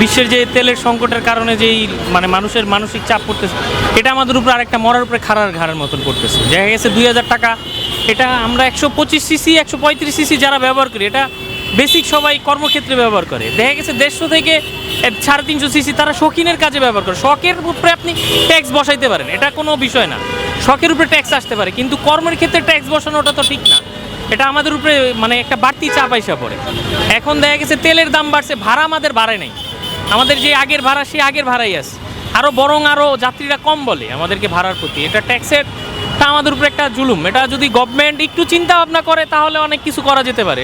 বিশ্বের যে তেলের সংকটের কারণে যেই মানে মানুষের মানসিক চাপ পড়তেছে, এটা আমাদের উপর আরেকটা মরার উপরে খাড়ার ঘাড়ের মতন করতেছে। দেখা গেছে 2000 টাকা, এটা আমরা 125 সিসি 135 সিসি যারা ব্যবহার করি, এটা বেসিক সবাই কর্মক্ষেত্রে ব্যবহার করে। দেখা গেছে 150 থেকে 350 সিসি তারা শৌখিনের কাজে ব্যবহার করে। শখের উপরে আপনি ট্যাক্স বসাইতে পারেন, এটা কোনো বিষয় না, শখের উপরে ট্যাক্স আসতে পারে, কিন্তু কর্মের ক্ষেত্রে ট্যাক্স বসানোটা তো ঠিক না। এটা আমাদের উপরে মানে একটা বাড়তি চাপ আইসা পড়ে। এখন দেখা গেছে তেলের দাম বাড়ছে, ভাড়া আমাদের বাড়ে নাই, আমাদের যে আগের ভাড়া সেই আগের ভাড়াই আছে, আরও বরং আরও যাত্রীরা কম বলে আমাদেরকে ভাড়ার প্রতি। এটা ট্যাক্সের তা আমাদের উপরে একটা জুলুম। এটা যদি গভর্নমেন্ট একটু চিন্তা ভাবনা করে তাহলে অনেক কিছু করা যেতে পারে।